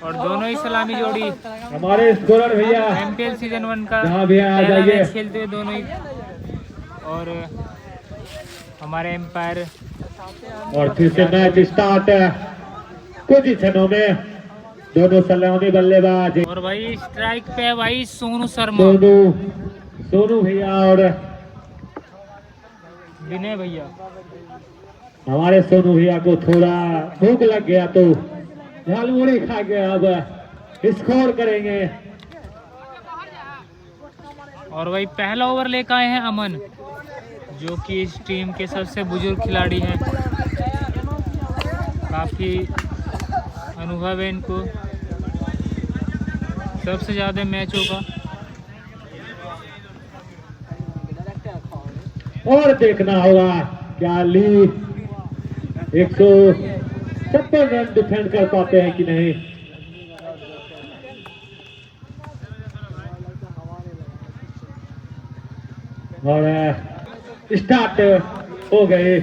और दोनों ही सलामी जोड़ी हमारे स्कोरर भैया एमपीएल सीजन 1 का जहाँ भी आ पहला जाइए। मैच खेलते हुए दोनों ही। और हमारे एम्पायर और फिर से मैच स्टार्ट कुछ ही क्षणों में। दोनों सलामी बल्लेबाज और भाई स्ट्राइक पे है भाई सोनू शर्मा, सोनू भैया और विनय भैया। हमारे सोनू भैया को थोड़ा भूख लग गया तो झालमुड़ी खा गया, अब स्कोर करेंगे। और भाई पहला ओवर लेकर आए हैं अमन, जो कि इस टीम के सबसे बुजुर्ग खिलाड़ी हैं। काफ़ी अनुभव है इनको सबसे ज़्यादा मैचों का। और देखना होगा क्या ली 156 रन डिफेंड कर पाते हैं कि नहीं। और स्टार्ट हो गए।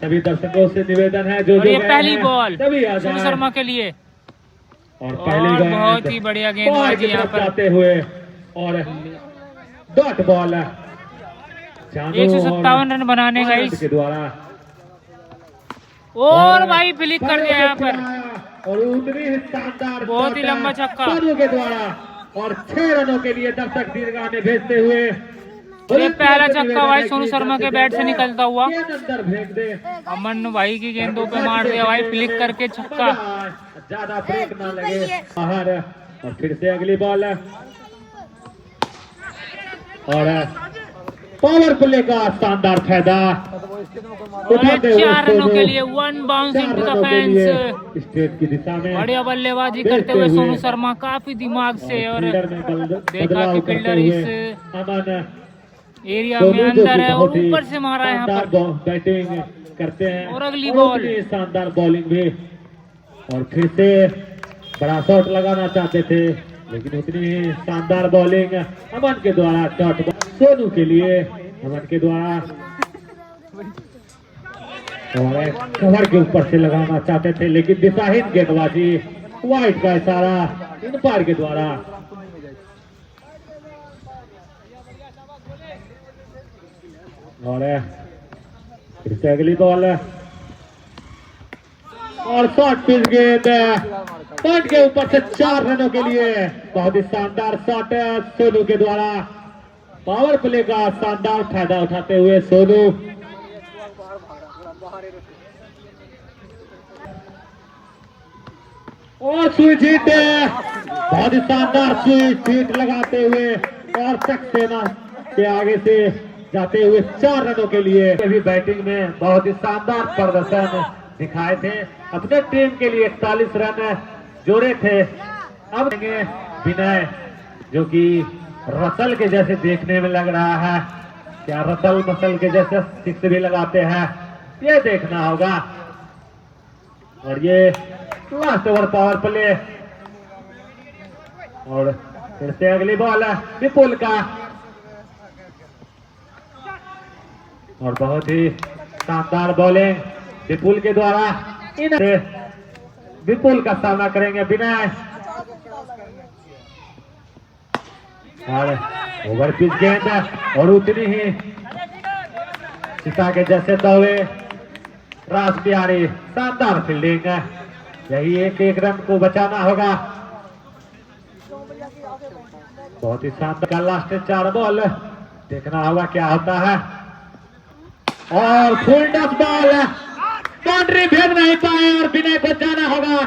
सभी दर्शकों से निवेदन है जो ये पहली बॉल सोनू शर्मा के लिए। और पहली गेंद बहुत ही बढ़िया गेंदबाजी यहाँ पर जाते हुए और डॉट बॉल 157 रन बनाने का इस के द्वारा। और भाई फ्लिक कर दिया यहाँ पर, और उतनी ही शानदार बहुत ही लंबा छक्का के द्वारा। और 6 रनों के लिए दर्शक दीर्घा में भेजते हुए ये पहला छक्का भाई सोनू शर्मा के बैट से निकलता हुआ अंदर फेंक दे। अमन भाई की गेंदों पे मार दिया भाई, फ्लिक करके छक्का। ज्यादा ब्रेक ना लगे बाहर। और फिर से अगली बॉल और पावर प्ले का शानदार फायदा उठाते हुए 4 रनों के लिए 1 bounce into the fence. State की दिशा में बढ़िया बल्लेबाजी करते हुए सोनू शर्मा काफी दिमाग से। और देखा कि फील्डर इस एरिया में अंदर है और ऊपर से मारा है यहाँ पर। बैटिंग करते हैं और अगली बॉल शानदार बॉलिंग भी। और फिर से बड़ा शॉट लगाना चाहते थे लेकिन उतनी ही शानदार बॉलिंग अमन के द्वारा। डॉट सोनू के लिए अमन के द्वारा। और कवर के ऊपर से लगाना चाहते थे लेकिन दिशाहीन गेंदबाजी, वाइड का इशारा अंपायर के द्वारा। और फिर से अगली बॉल और शॉट पिच गेंद पॉइंट के ऊपर से 4 रनों के लिए। बहुत ही शानदार शॉट सोनू के द्वारा। पावर प्ले का शानदार फायदा उठाते हुए सोनू। और स्विच हिट, बहुत ही शानदार स्विच हिट लगाते हुए और सक्सेना के आगे से जाते हुए 4 रनों के लिए। भी बैटिंग में बहुत ही शानदार प्रदर्शन दिखाए थे, अपने टीम के लिए 41 रन जोड़े थे। अब विनय जो कि रसल के जैसे देखने में लग रहा है, क्या रसल मसल के जैसे सिक्स भी लगाते हैं, ये देखना होगा। और ये लास्ट ओवर पावर प्ले। और फिर से अगली बॉल विपुल का। और बहुत ही शानदार बॉलिंग विपुल के द्वारा। विपुल का सामना करेंगे विनय। और ओवर पिच गेंद और उतनी ही सीता के जैसे दौड़े रास बिहारी। शानदार फील्डिंग, यही एक रन को बचाना होगा। बहुत ही शानदार लास्ट 4 बॉल, देखना होगा क्या होता है। और फुल टच बॉल, बाउंड्री भेद नहीं पाए और विनय को जाना होगा।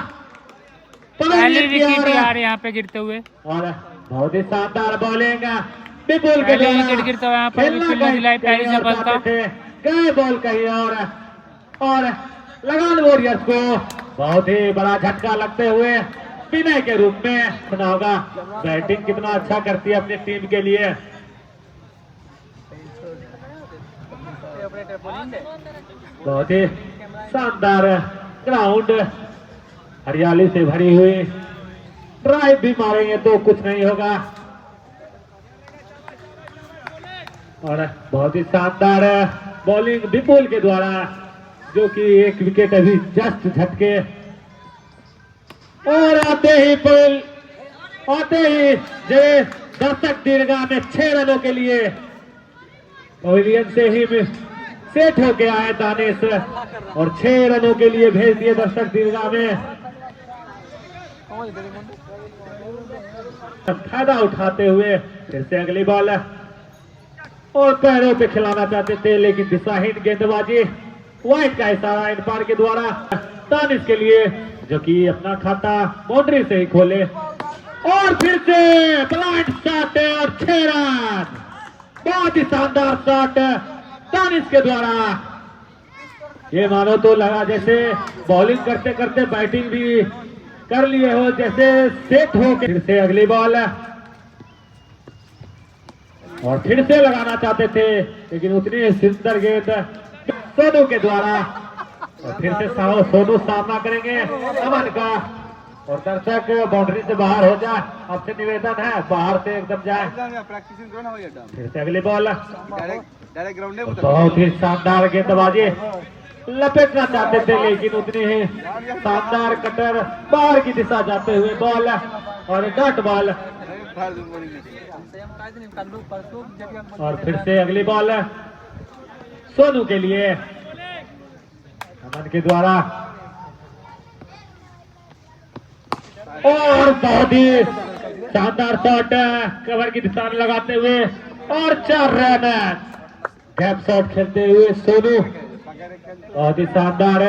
पहली विकेट यार यहाँ पे गिरते हुए। और बहुत ही शानदार बॉलिंग विपुल के द्वारा विकेट गिरता हुआ यहाँ पर विपुल ने दिलाई पहली सफलता। गए बॉल कहीं और लगान वॉरियर्स को बहुत ही बड़ा झटका लगते हुए विनय के रूप में सुना होगा। बैटिंग कितना अच्छा करती है अपनी टीम के लिए। बहुत ही शानदार ग्राउंड, हरियाली से भरी हुई। ड्राइव भी मारेंगे तो कुछ नहीं होगा। और बहुत ही शानदार बॉलिंग विपुल के द्वारा, जो कि एक विकेट अभी जस्ट झटके। और आते ही जो दर्शक दीर्घा में 6 रनों के लिए पवेलियन से ही सेट होके आए दानिश और 6 रनों के लिए भेज दिए दर्शक दीर्घा में। फायदा उठाते हुए फिर से अगली बॉल और पैरों पे खिलाना चाहते थे लेकिन दिशाहीन गेंदबाजी, वाइड का इशारा एम्पायर के द्वारा दानिश के लिए, जो कि अपना खाता बाउंड्री से ही खोले और फिर से ब्लाइंड शॉट और 6 रन। बहुत ही शानदार शॉट दानिश के द्वारा। ये मानो तो लगा जैसे बॉलिंग करते करते बैटिंग भी कर लिए हो, जैसे सेट हो। फिर से अगली बॉल और फिर से लगाना चाहते थे लेकिन उतनी सुंदर गेंद सोनू के द्वारा। और फिर से सोनू सामना करेंगे अमन का और दर्शक बाउंड्री से बाहर हो जाए, आपसे निवेदन है बाहर से एकदम जाए। फिर से अगली बॉल, बहुत ही शानदार गेंदबाजी, लपेटना चाहते थे लेकिन उतनी ही शानदार कटर बाहर की दिशा जाते हुए बॉल और डॉट बॉल। और फिर से अगली बॉल सोनू के लिए अमन के द्वारा और बहुत ही शानदार शॉट कवर की दिशा में लगाते हुए और 4 रन। गैप शॉट खेलते हुए सोनू, बहुत ही शानदार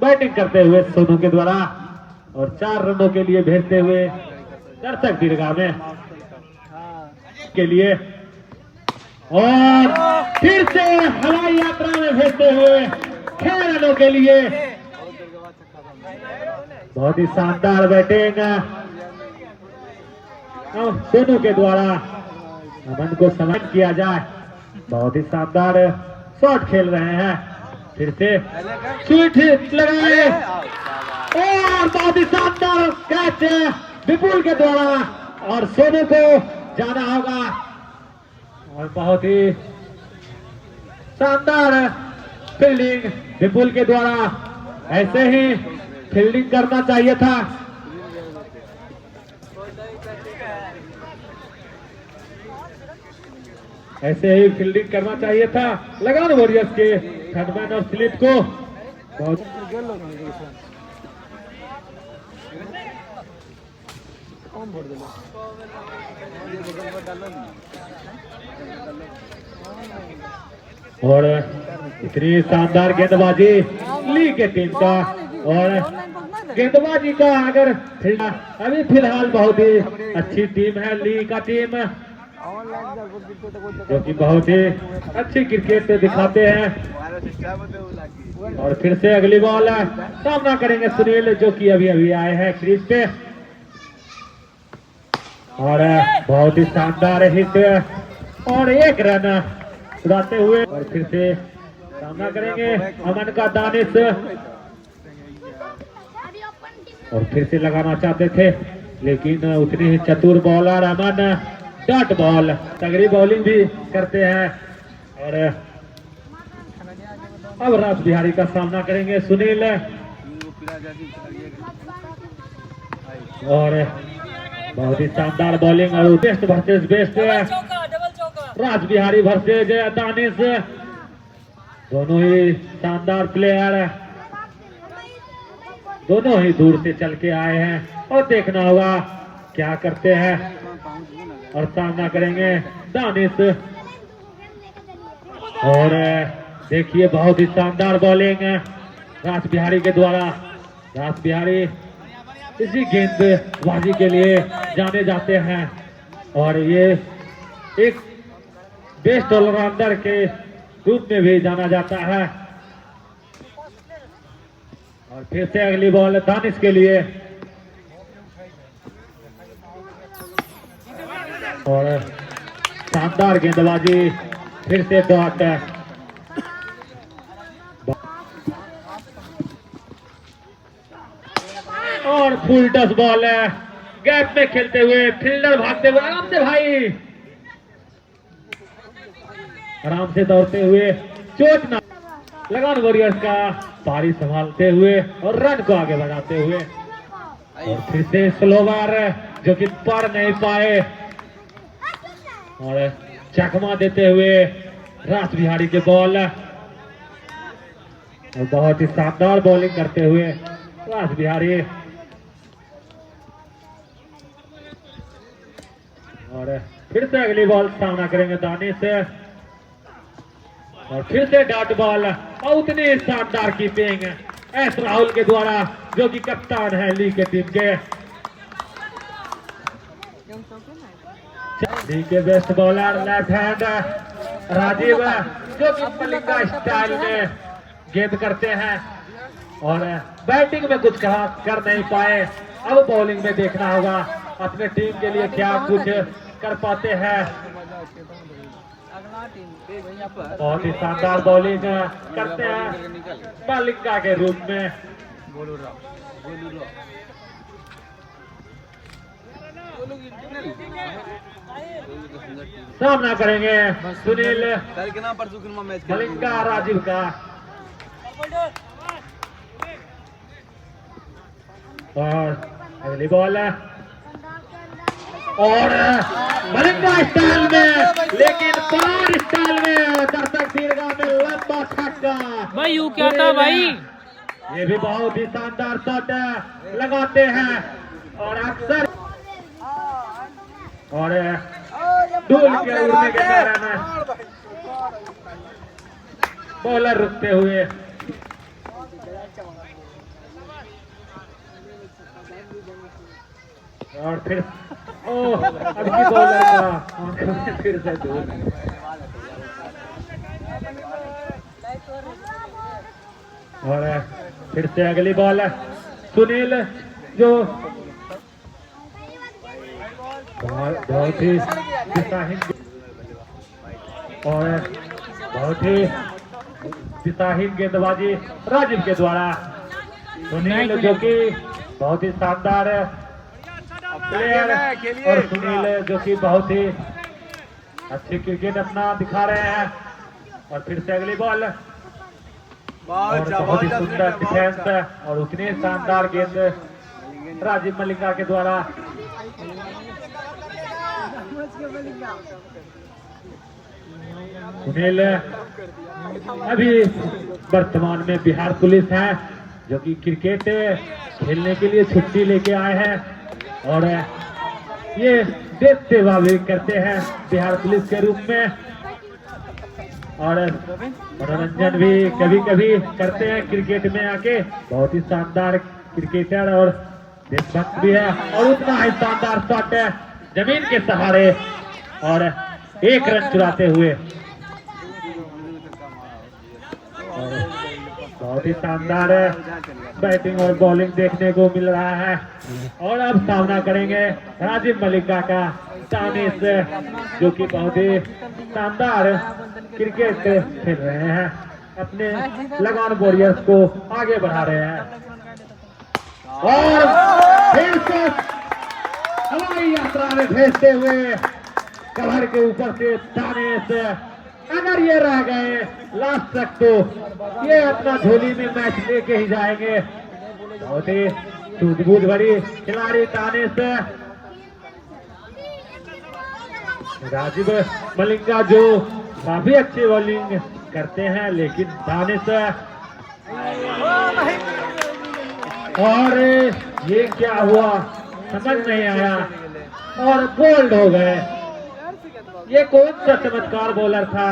बैटिंग करते हुए सोनू के द्वारा और 4 रनों के लिए भेजते हुए दर्शक दीर्घा में के लिए। और फिर से हवाई यात्रा में भेजते हुए 6 रनों के लिए। बहुत ही शानदार बैटिंग सोनू के द्वारा अमन को समझ किया जाए। बहुत ही शानदार शॉट खेल रहे हैं। फिर से स्वीट हिट लगाए और बहुत ही शानदार कैच विपुल के द्वारा और सोनू को जाना होगा। और बहुत ही शानदार फील्डिंग विपुल के द्वारा, ऐसे ही फील्डिंग करना चाहिए था। ऐसे ही फील्डिंग करना चाहिए था लगान वॉरियर्स के थर्डमैन और स्लिप को। बहुत और इतनी शानदार गेंदबाजी ली के टीम का। और गेंदबाजी का अगर अभी फिलहाल बहुत ही अच्छी टीम है ली का टीम, जो कि बहुत ही अच्छी क्रिकेट दिखाते हैं। और फिर से अगली बॉल सामना करेंगे सुनील, जो कि अभी अभी आए हैं क्रीज पे। और बहुत ही शानदार हिट और 1 रन उड़ाते हुए। और फिर से सामना करेंगे अमन का दानिश। और फिर से लगाना चाहते थे लेकिन उतनी ही चतुर बॉलर अमन, डॉट बॉल, तगड़ी बॉलिंग भी करते हैं। और अब राज बिहारी का सामना करेंगे सुनील। और बहुत ही शानदार बॉलिंग और बेस्ट वर्सेस बेस्ट राज बिहारी वर्सेज दानिश, दोनों ही शानदार प्लेयर, दोनों ही दूर से चल के आए हैं और देखना होगा क्या करते हैं। और सामना करेंगे दानिश। और देखिए बहुत ही शानदार बॉलिंग राज बिहारी के द्वारा। राज बिहारी इसी गेंदबाजी के लिए जाने जाते हैं और ये एक बेस्ट ऑलराउंडर के रूप में भी जाना जाता है। और फिर से अगली बॉल दानिश के लिए। और शानदार गेंदबाजी, फिर से डॉट। और फुल टच बॉल है, गैप में खेलते हुए फील्डर भागते हुए आराम से भाई, आराम से दौड़ते हुए, चोट ना लगान वॉरियर्स का पारी संभालते हुए और रन को आगे बढ़ाते हुए। और फिर से स्लोवर जो कि पढ़ नहीं पाए और चकमा देते हुए राज बिहारी के बॉल और बहुत ही शानदार बॉलिंग करते हुए राज बिहारी और फिर से अगली बॉल सामना करेंगे दानिश और फिर से डॉट बॉल और उतनी शानदार कीपिंग एस राहुल के द्वारा जो कि कप्तान है लीग के टीम के लीग के best bowler left hand Rajeev जो कि मलिंगा स्टाइल में गेंद करते हैं और बैटिंग में कुछ कर नहीं पाए। अब बॉलिंग में देखना होगा अपने टीम के लिए क्या कुछ कर पाते हैं। बहुत ही शानदार बॉलिंग करते हैं मलिंगा के रूप में। सामना करेंगे सुनील मलिंगा राजीव का और अगली बॉल और मलिंगा स्टाइल में लेकिन पार स्टाइल में दर्शक दीर्घा में लंबा छक्का। भाई यू क्या था भाई, ये भी बहुत ही शानदार शॉट लगाते हैं और अक्सर और डोल के उड़ने के कारण बॉलर रुकते हुए और फिर अब की बॉलर का फिर से दूर और फिर से अगली बॉल सुनील जो बहुत ही दिशाहीन और बहुत ही दिशाहीन गेंदबाजी राजीव के द्वारा। सुनील जो कि बहुत ही शानदार प्लेयर और सुनील जो कि बहुत ही अच्छी क्रिकेट अपना दिखा रहे हैं। और फिर से अगली बॉल और बहुत ही सुंदर डिफेंस और उतनी शानदार गेंद राजीव मलिंगा के द्वारा। सुनील अभी वर्तमान में बिहार पुलिस है जो कि क्रिकेट खेलने के लिए छुट्टी लेके आए हैं और ये देश सेवा भी करते हैं बिहार पुलिस के रूप में और मनोरंजन भी कभी कभी करते हैं क्रिकेट में आके। बहुत ही शानदार क्रिकेटर और देशभक्त भी है और उतना ही शानदार शॉट है जमीन के सहारे और एक रन चुराते हुए और बहुत ही शानदार बैटिंग और बॉलिंग देखने को मिल रहा है। और अब सामना करेंगे राजीव मलिंगा का दानिश जो कि बहुत ही शानदार क्रिकेट खेल रहे हैं, अपने लगान वॉरियर्स को आगे बढ़ा रहे हैं। और फिर से हवाई यात्रा में भेजते हुए कवर के ऊपर से दानिश, अगर ये रह गए लास्ट तक तो ये अपना झोली में मैच लेके ही जाएंगे। बहुत ही सूझबूझ भरी खिलाड़ी दानिश। राजीव मलिंगा जो काफी अच्छी बॉलिंग करते हैं लेकिन दानिश और ये क्या हुआ समझ नहीं आया और बोल्ड हो गए। ये कौन सा चमत्कार बॉलर था,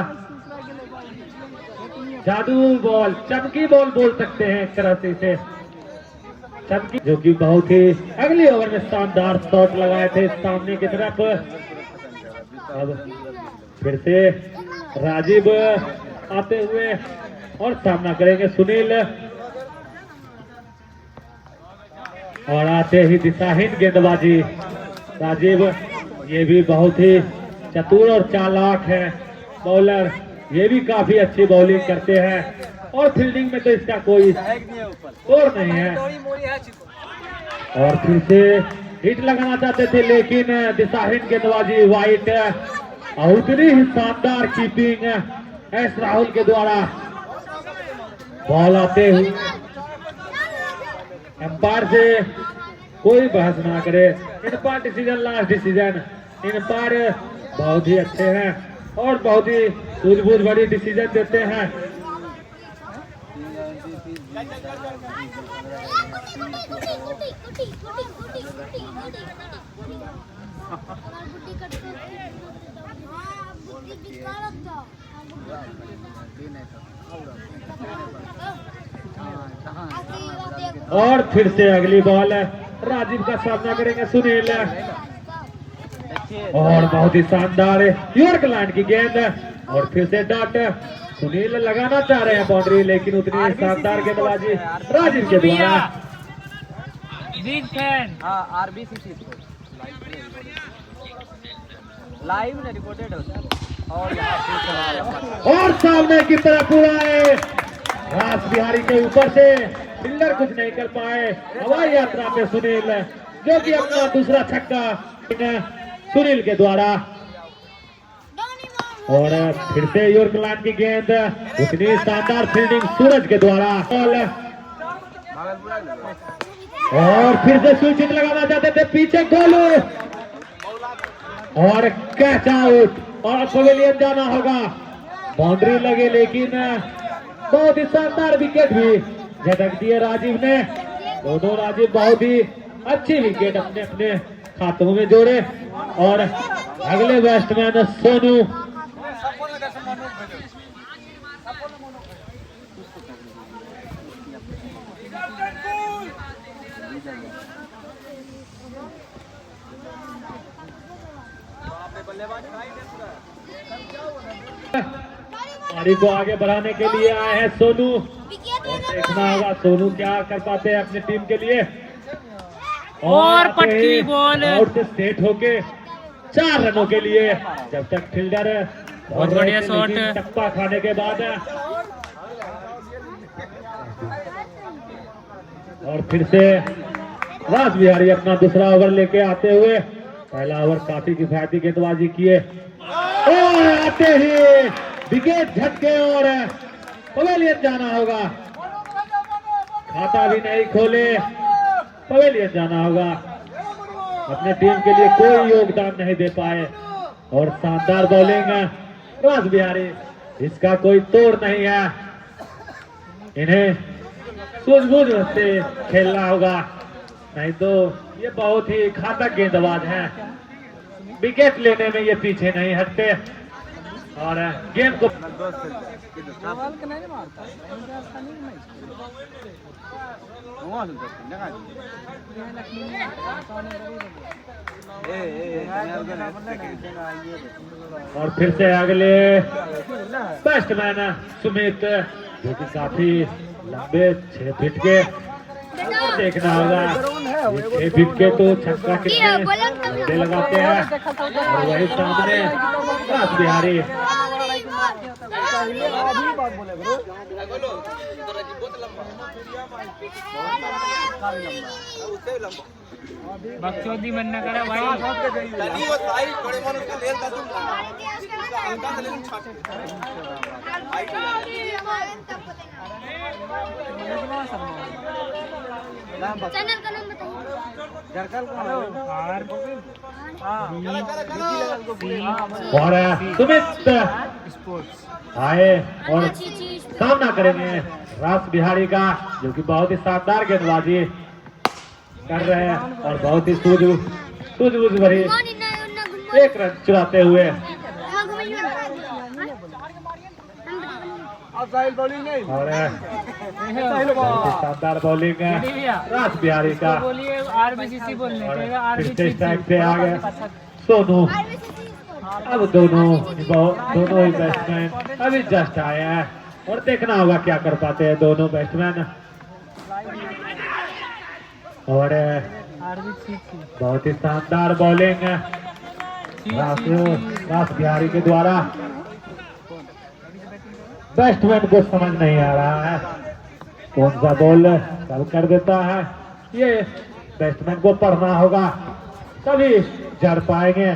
जादू बॉल, चमकी बॉल बोल सकते हैं एक तरह से इसे, चमकी, जो कि बहुत ही अगली ओवर में शानदार शॉट लगाए थे सामने की तरफ। अब फिर से राजीव आते हुए और सामना करेंगे सुनील और आते ही दिशाहीन गेंदबाजी राजीव। ये भी बहुत ही चतुर और चालाक है बॉलर, ये भी काफी अच्छी बॉलिंग करते हैं और फील्डिंग में तो इसका कोई स्कोर नहीं है। और फिर से हिट लगाना चाहते थे लेकिन दिशाहीन गेंदबाजी वाइट और उतनी ही शानदार कीपिंग एस राहुल के द्वारा। बॉल आते हुए एम्पायर से कोई बहस ना करे। इन पर डिसीजन लास्ट डिसीजन, इन पर बहुत ही अच्छे हैं और बहुत ही सूझबूझ भरी डिसीजन देते हैं। और फिर से अगली बॉल राजीव का सामना करेंगे सुनील और बहुत ही शानदार यॉर्क लाइन की गेंद और फिर से डॉट। सुनील लगाना चाह रहे हैं बाउंड्री, लेकिन उतनी शानदार गेंदबाजी राजीव के द्वारा। बिग फैन आरबीसी लाइव ने रिकॉर्डेड और सामने की तरफ पूरा है रास बिहारी के ऊपर से फील्डर कुछ नहीं कर पाए। हवाई यात्रा में सुनील, जो कि अपना दूसरा छक्का सुनील के द्वारा। और फिर से यॉर्क लाइन की गेंद, उतनी शानदार फील्डिंग सूरज के द्वारा। और फिर से स्विच लगाना चाहते थे पीछे गोलू और कैच आउट और पवेलियन जाना होगा। बाउंड्री लगे लेकिन बहुत ही शानदार विकेट भी झटक दिए राजीव ने। दोनों राजीव बहुत ही अच्छी विकेट अपने अपने खातों में जोड़े। और अगले बैट्समैन सोनू पारी को आगे बढ़ाने के लिए आए हैं सोनू। और देखना होगा सोनू क्या कर पाते हैं अपनी टीम के लिए। और पटकी बॉल आउट से सेट होके 4 रनों के लिए, जब तक फील्डर बहुत बढ़िया शॉट टप्पा खाने के बाद। और फिर से रास बिहारी अपना दूसरा ओवर लेके आते हुए, पहला ओवर काफी किफायती गेंदबाजी किए और आते ही विकेट झटके और पवेलियन जाना होगा। खाता भी नहीं खोले, पवेलियन जाना होगा। अपने टीम के लिए कोई योगदान नहीं दे पाए और शानदार बॉलिंग रास बिहारी, इसका कोई तोड़ नहीं है। इन्हें सूझबूझ से खेलना होगा, नहीं तो ये बहुत ही घातक गेंदबाज हैं। विकेट लेने में ये पीछे नहीं हटते और गेम को और फिर से अगले बैट्समैन सुमित, जो कि काफी लंबे 6 फीट के। देखना होगा 6 फीट के तो छक्का कितने लगाते हैं। और वही सामने रास बिहारी। बकचोदी मन न करा भाई। चैनल का नाम और सुमित आए और सामना करेंगे रास बिहारी का, जो कि बहुत ही शानदार गेंदबाजी कर रहे हैं और बहुत ही सूझबूझ भरी 1 रन चुराते हुए। और शानदार बॉलिंग रास बिहारी का। बोलिए आरबीसीसी बोलने फिर से स्ट्राइक पे आ गए सोनू। अब दोनों ही बैट्समैन अभी जस्ट आए हैं और देखना होगा क्या कर पाते हैं दोनों बैट्समैन। और बहुत ही शानदार बॉलिंग रास बिहारी के द्वारा। बैट्समैन को समझ नहीं आ रहा है कौन सा बॉल कब कर देता है। ये बैट्समैन को पढ़ना होगा, तभी जड़ पाएंगे,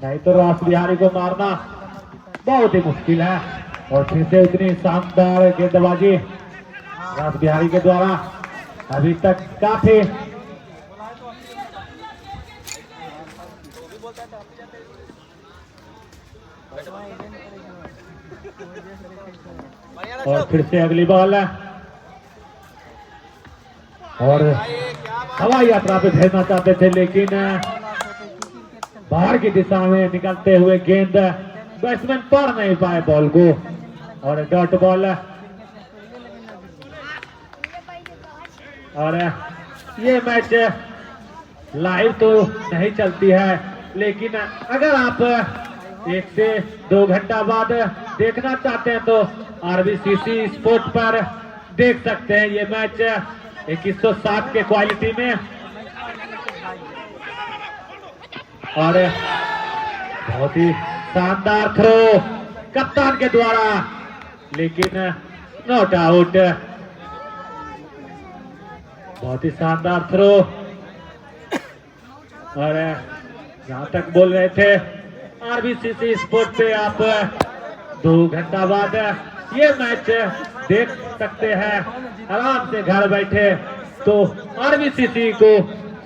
नहीं तो रास बिहारी को मारना बहुत ही मुश्किल है। और फिर से इतनी शानदार गेंदबाजी रास बिहारी के द्वारा। अभी तक काफी और फिर से अगली बॉल और हवाई यात्रा पे भेजना चाहते थे, लेकिन बाहर की दिशा में निकलते हुए गेंद बैट्समैन पढ़ नहीं पाए बॉल को और डॉट बॉल। और ये मैच लाइव तो नहीं चलती है, लेकिन अगर आप 1 से 2 घंटा बाद देखना चाहते हैं तो आरबीसीसी स्पोर्ट पर देख सकते हैं ये मैच 2160 के क्वालिटी में। और बहुत ही शानदार थ्रो कप्तान के द्वारा, लेकिन नॉट आउट। बहुत ही शानदार थ्रो। और जहां तक बोल रहे थे आरबीसीसी स्पोर्ट पे आप 2 घंटा बाद ये मैच देख सकते हैं आराम से घर बैठे। तो आरबीसीसी को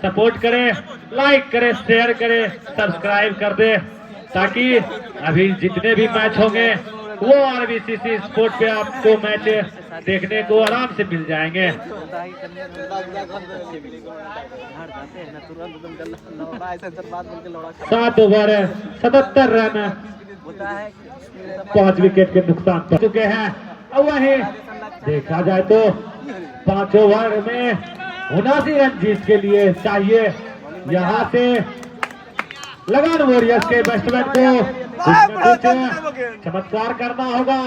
सपोर्ट करें, लाइक करें, शेयर करें, सब्सक्राइब कर दे, ताकि अभी जितने भी मैच होंगे वो आरबीसीसी स्पोर्ट पे आपको मैच देखने को आराम से मिल जाएंगे। 7 ओवर 77 रन 5 विकेट के नुकसान पर चुके हैं। और वहीं देखा जाए तो 5 ओवर में 79 रन जीत के लिए चाहिए। यहाँ से लगान वॉरियर्स के बैट्समैन को कुछ चमत्कार करना होगा,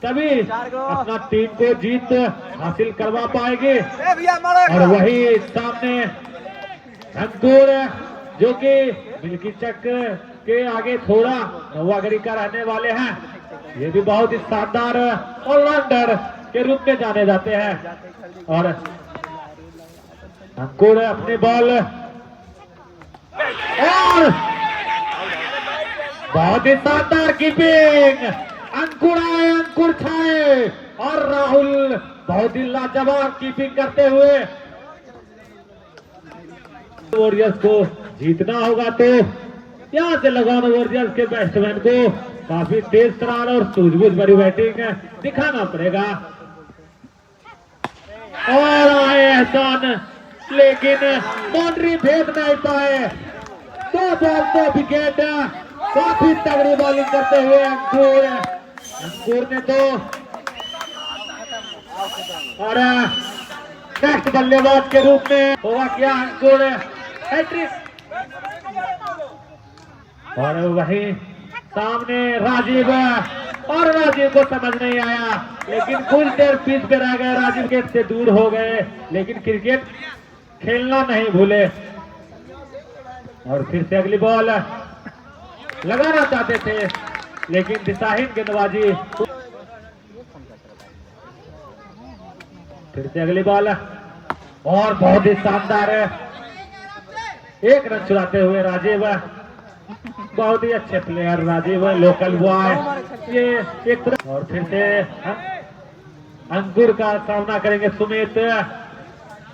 तभी अपना टीम को जीत हासिल करवा पाएंगे। और वही सामने अंकुर, जो कि मिल्की चक के आगे थोड़ा नौवागढ़ी का रहने वाले हैं, ये भी बहुत ही शानदार ऑलराउंडर के रूप में जाने जाते हैं। और अंकुर अपनी बॉल और बहुत ही शानदार कीपिंग, अंकुर आए, अंकुर छाए। और राहुल बहुत ही लाजवाब कीपिंग करते हुए वॉरियर्स को जीतना होगा। तो यहाँ से लगान वॉरियर्स के बैट्समैन को काफी तेज तरार और सूझबूझ भरी बैटिंग दिखाना पड़ेगा। और आए एहसान, लेकिन बाउंड्री भेद नहीं पाए। 2 बॉल 2 विकेट, काफी तगड़ी बॉलिंग करते हुए अंकुर ने तो। और नेक्स्ट बल्लेबाज के रूप में होगा क्या अंकुर हैट्रिक। और वहीं सामने राजीव, और राजीव को समझ नहीं आया, लेकिन कुछ देर पिच पे रह गए, राजीव विकेट से दूर हो गए, लेकिन क्रिकेट खेलना नहीं भूले। और फिर से अगली बॉल लगाना चाहते थे, लेकिन दिशाहीन गेंदबाजी। फिर से अगली बॉल और बहुत ही शानदार 1 रन चुराते हुए राजीव, बहुत ही अच्छे प्लेयर राजीव, लोकल बॉय ये एक तरह। और फिर से अंकुर का सामना करेंगे सुमित,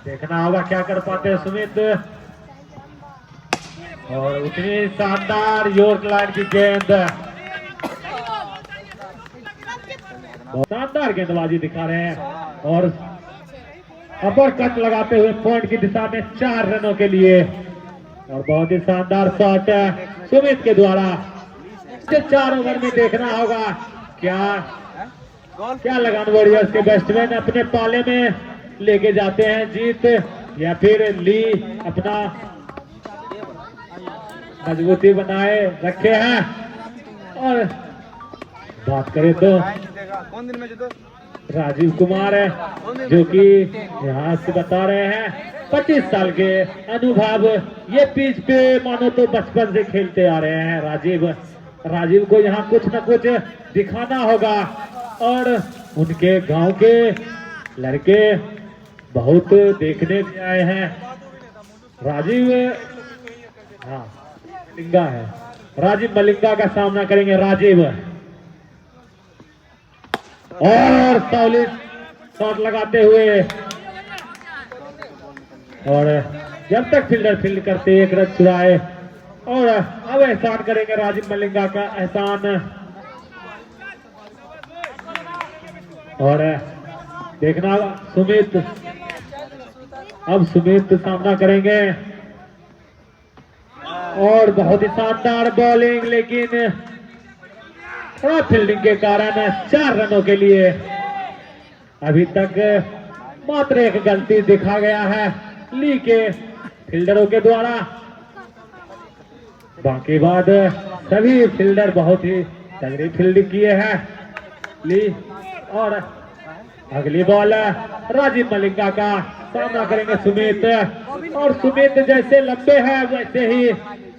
देखना होगा क्या कर पाते हैं सुमित। और उतनी शानदार यॉर्क लाइन की गेंद, शानदार गेंदबाजी दिखा रहे हैं। और अपर कट लगाते हुए पॉइंट की दिशा में 4 रनों के लिए। और बहुत ही शानदार शॉट सुमित के द्वारा। 4 ओवर में देखना होगा क्या लगान वॉरियर्स के बैट्समैन अपने पाले में लेके जाते हैं जीत, या फिर ली अपना मजबूती बनाए रखे हैं। और बात करें तो राजीव कुमार है, जो कि यहाँ से बता रहे हैं 25 साल के अनुभव, ये पिच पे मानो तो बचपन से खेलते आ रहे हैं राजीव को यहाँ कुछ न कुछ दिखाना होगा। और उनके गांव के लड़के बहुत देखने आए हैं। राजीव, हाँ मलिंगा है, राजीव मलिंगा का सामना करेंगे राजीव। और सॉलिड शॉट लगाते हुए, और जब तक फील्डर फील्ड करते 1 रन चुराए। और अब अब एहसान करेंगे राजीव मलिंगा का एहसान। और देखना सुमित, अब सुमित सामना करेंगे और बहुत ही शानदार बॉलिंग, लेकिन थोड़ा फील्डिंग के कारण 4 रनों के लिए अभी तक मात्र एक गलती दिखा गया है ली के फील्डरों के द्वारा। बाकी बाद सभी फील्डर बहुत ही तगड़ी फील्डिंग किए हैं ली। और अगली बॉल राजीव मलिंगा का, सामना करेंगे सुमित। और सुमित जैसे लंबे हैं वैसे ही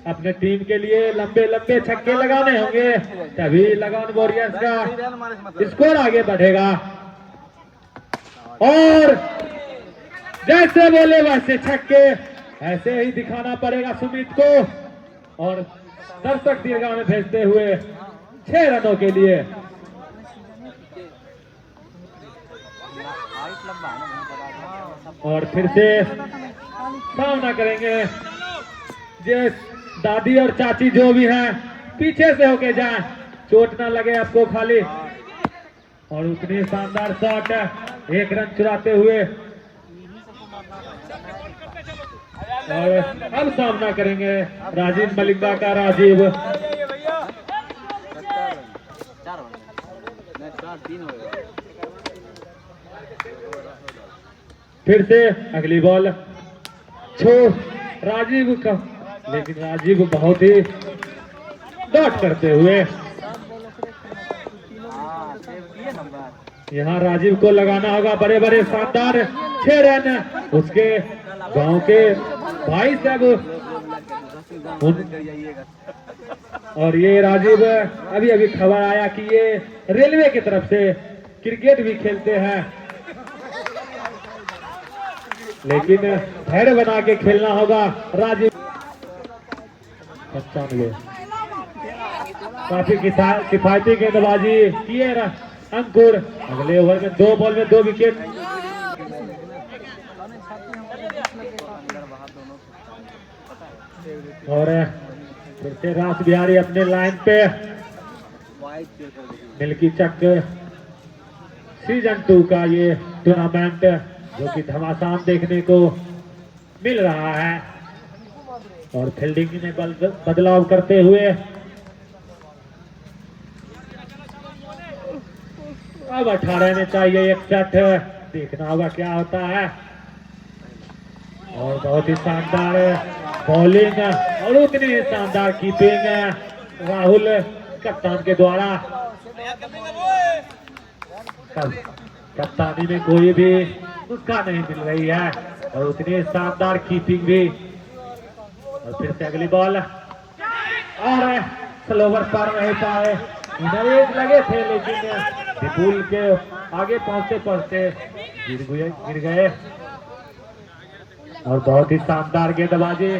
अपने टीम के लिए लंबे लंबे छक्के लगाने होंगे, तभी लगान वॉरियर्स का स्कोर आगे बढ़ेगा। और जैसे बोले वैसे छक्के, ऐसे ही दिखाना पड़ेगा सुमित को। और दर्शक दीर्घा में भेजते हुए 6 रनों के लिए। और फिर से सामना करेंगे, जे दादी और चाची जो भी हैं पीछे से होके जाएं, चोट ना लगे आपको खाली। और उतनी शानदार शॉट, 1 रन चुराते हुए। और अब सामना करेंगे राजीव मलिंगा का राजीव। फिर से अगली बॉल छो राजीव का, लेकिन राजीव बहुत ही डॉट करते हुए। यहाँ राजीव को लगाना होगा बड़े बड़े शानदार 6 रन। उसके गांव के भाई सब और ये राजीव, अभी अभी खबर आया कि ये रेलवे की तरफ से क्रिकेट भी खेलते हैं, लेकिन धैर्य बना के खेलना होगा राजीव। 95 काफी किफायती गेंदबाजी किए अंकुर। अगले ओवर में 2 बॉल में 2 विकेट। और फिर से रास बिहारी अपने लाइन पे। मिल्की चक सीजन 2 का ये टूर्नामेंट जो कि घमासान देखने को मिल रहा है। और फील्डिंग में बदलाव करते हुए अब 18 में चाहिए 61। देखना होगा क्या होता है। और बहुत ही शानदार बॉलिंग और उतनी ही शानदार कीपिंग राहुल कप्तान के द्वारा। कप्तानी में कोई भी उसका नहीं मिल रही है, और उतनी शानदार कीपिंग भी। और फिर से अगली बॉल, और स्लोवर पर नहीं पाए, इधर लगे थे, लेकिन विपुल के आगे पहुंचते पहुंचते गिर गए। और बहुत ही शानदार गेंदबाजी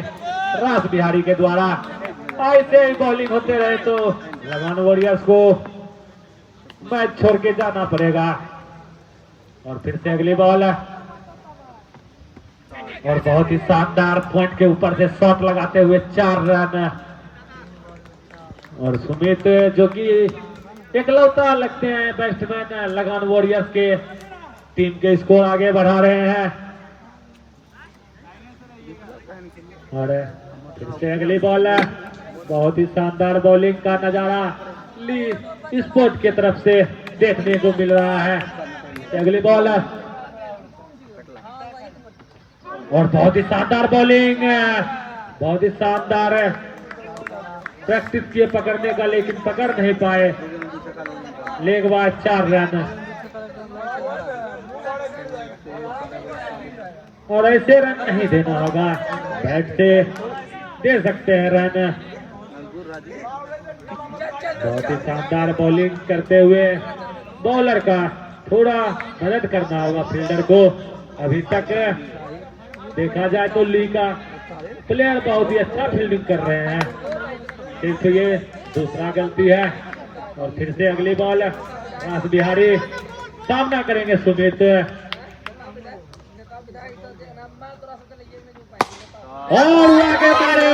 रास बिहारी के द्वारा। ऐसे ही बॉलिंग होते रहे तो लगान वॉरियर्स को मैच छोड़ के जाना पड़ेगा। और फिर से अगली बॉल, और बहुत ही शानदार पॉइंट के ऊपर से शॉट लगाते हुए 4 रन। और सुमित जो कि एकलौता लगते हैं बैट्समैन लगान वॉरियर्स के, टीम के स्कोर आगे बढ़ा रहे हैं। और फिर से अगली बॉल, बहुत ही शानदार बॉलिंग का नजारा ली स्पोर्ट की तरफ से देखने को मिल रहा है। अगली बॉल, और बहुत ही शानदार बॉलिंग, बहुत ही शानदार प्रैक्टिस किए पकड़ने का, लेकिन पकड़ नहीं पाए। लेग बाद 4 रन। और ऐसे रन नहीं देना होगा, बैट से दे सकते हैं रन। बहुत ही शानदार बॉलिंग करते हुए बॉलर का थोड़ा मदद करना होगा फील्डर को। अभी तक देखा जाए तो ली का प्लेयर बहुत ही अच्छा फील्डिंग कर रहे हैं, सिर्फ ये दूसरा गलती है। और फिर से अगली बॉल, रास बिहारी सामना करेंगे सुमित। और आगे मारे,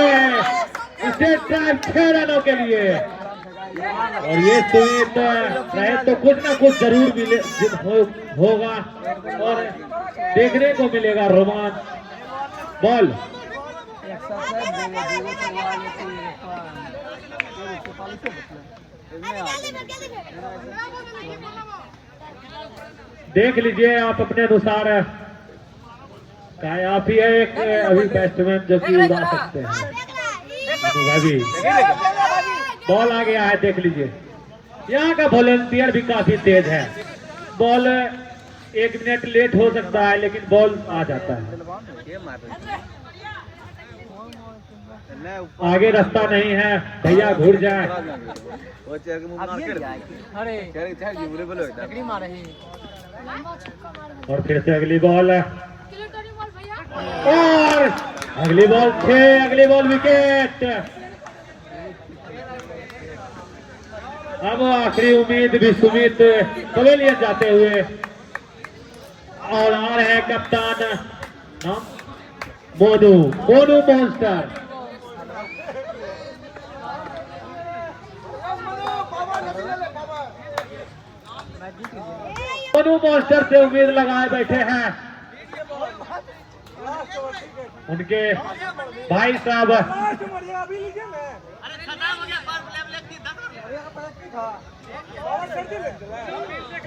स्ट्रेट ड्राइव 6 रनों के लिए। और ये सुमित रहे तो कुछ ना कुछ जरूर मिले होगा और देखने को मिलेगा रोमांच। बॉल देख लीजिए आप अपने अनुसार, आप ही है एक अभी बैट्समैन जो कि उड़ा सकते हैं। अभी बॉल आ गया है, देख लीजिए। यहाँ का वॉलंटियर भी काफी तेज है। बॉल 1 मिनट लेट हो सकता है लेकिन बॉल आ जाता है। आगे रास्ता नहीं है भैया, घुर जाए। और फिर से अगली बॉल और अगली बॉल 6, अगली बॉल विकेट। अब आखिरी उम्मीद भी सुमित पवेलियन जाते हुए और आ रहे हैं कप्तान मोनू मॉन्स्टर। मोनू मॉन्स्टर से उम्मीद लगाए बैठे हैं उनके भाई साहब।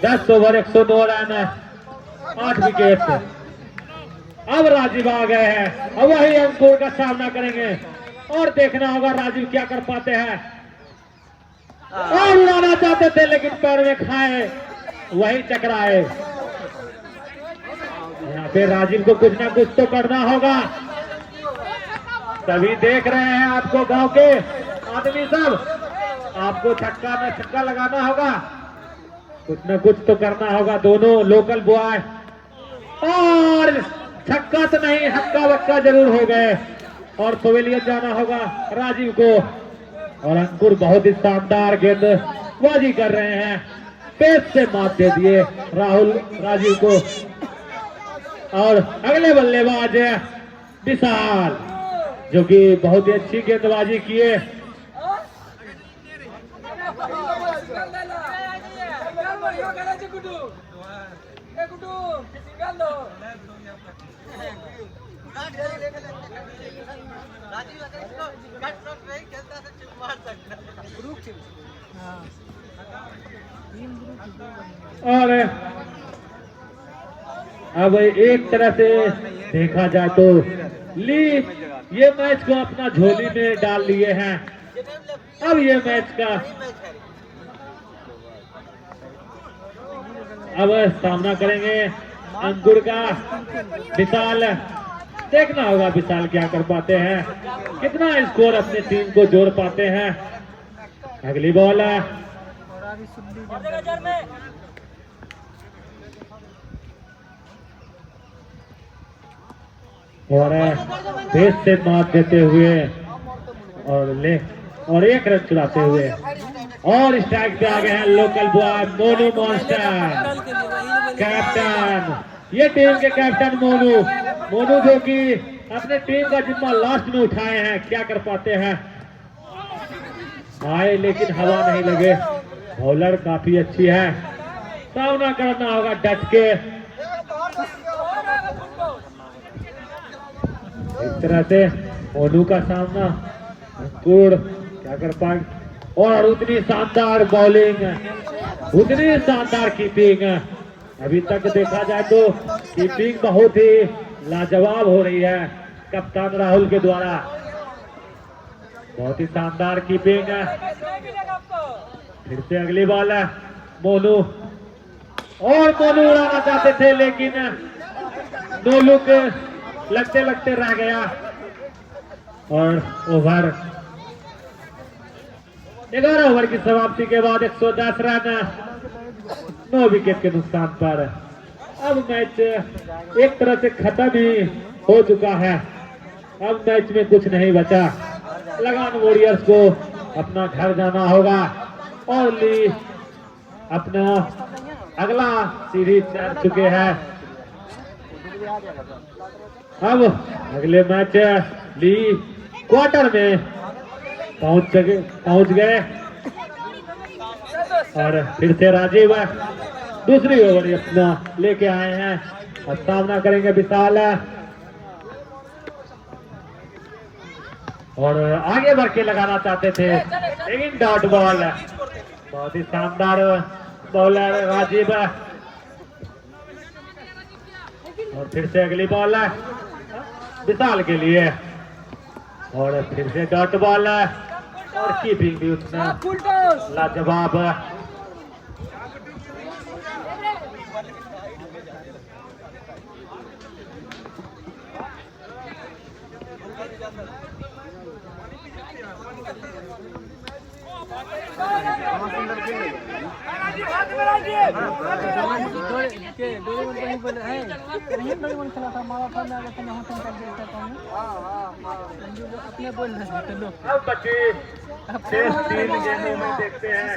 10 ओवर 109 रन, 8 विकेट। अब राजीव आ गए हैं, अब वही अंकुर का सामना करेंगे और देखना होगा राजीव क्या कर पाते हैं। और उड़ाना चाहते थे लेकिन पैर में खाए, वही टकराए। यहाँ पे राजीव को कुछ ना कुछ तो करना होगा। सभी देख रहे हैं आपको, गांव के आदमी सब, आपको छक्का लगाना होगा, कुछ ना कुछ तो करना होगा। दोनों लोकल बॉय, और छक्का तो नहीं, हक्का बक्का जरूर हो गए और पवेलियन जाना होगा राजीव को। और अंकुर बहुत ही शानदार गेंदबाजी कर रहे हैं, पेस से मात दे दिए राजीव को। और अगले बल्लेबाज विशाल, जो कि बहुत ही अच्छी गेंदबाजी किए। और अब एक तरह से देखा जाए तो ली ये मैच को अपना झोली में डाल लिए हैं। अब ये मैच का अब सामना करेंगे अंकुर का विशाल। देखना होगा विशाल क्या कर पाते हैं, कितना स्कोर अपनी टीम को जोड़ पाते हैं। अगली बॉल और बेस से मात देते हुए और 1 रन चुराते हुए और स्ट्राइक पे आ गए हैं local boy Monu monster, captain. ये टीम के कैप्टन मोनू जो कि अपने टीम का जिम्मा लास्ट में उठाए हैं। क्या कर पाते हैं, आए लेकिन हवा नहीं लगे। बॉलर काफी अच्छी है, सामना करना होगा डट के। इस तरह से मोनू का सामना अंकुर क्या कर पाए। और उतनी शानदार बॉलिंग, उतनी शानदार कीपिंग। अभी तक देखा जाए तो कीपिंग बहुत ही लाजवाब हो रही है कप्तान राहुल के द्वारा। बहुत ही शानदार कीपिंग है। फिर से अगली बॉल है मोनू, और मोनू उड़ाना चाहते थे लेकिन नो लुक लगते लगते रह गया। और ओवर 11 ओवर की समाप्ति के बाद 110 रन 9 विकेट के नुकसान पर अब मैच एक तरह से खत्म ही हो चुका है। अब मैच में कुछ नहीं बचा। लगान वॉरियर्स को अपना घर जाना होगा और ली अपना अगला सीरीज जीत चुके हैं। अब अगले मैच ली क्वार्टर में पहुंच गए। और फिर से राजीव दूसरी ओवर अपना लेके आए हैं और सामना करेंगे विशाल। और आगे बढ़ के लगाना चाहते थे लेकिन डॉट बॉल। बहुत ही शानदार बॉलर राजीव। और फिर से अगली बॉल विशाल के लिए और फिर से डॉट बॉल और कीपिंग भी उतना लाजवाब। अब बच्चे 3 गेंदों में देखते हैं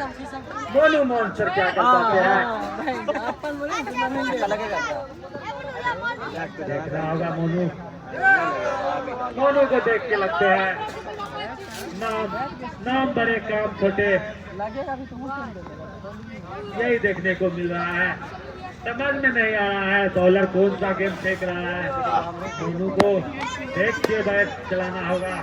मोनू मॉन्स्टर क्या कर पाते हैं। देखना होगा मोनू को देख के लगते हैं नाम बड़े काम छोटे यही देखने को मिल रहा है। समझ में नहीं आ रहा है बॉलर कौन सा गेम फेंक रहा है। मोनू को देख के बैट चलाना होगा।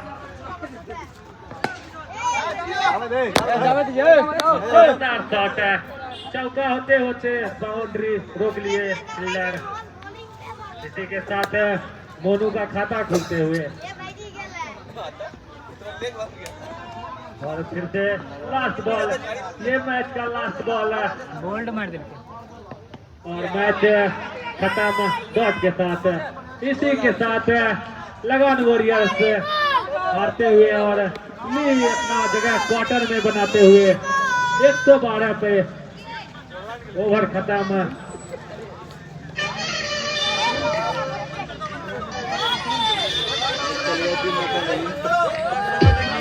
शॉट है चौका होते होते बाउंड्री रोक लिए फील्डर। इसी के साथ मोनू का खाता खुलते हुए और फिर से लास्ट बॉल। ये मैच का लास्ट बॉल है। बोल्ड मार दे और मैच खत्म डॉट के साथ। इसी के साथ लगान वॉरियर्स हारते हुए और लीड अपना जगह क्वार्टर में बनाते हुए 112 पे ओवर खत्म।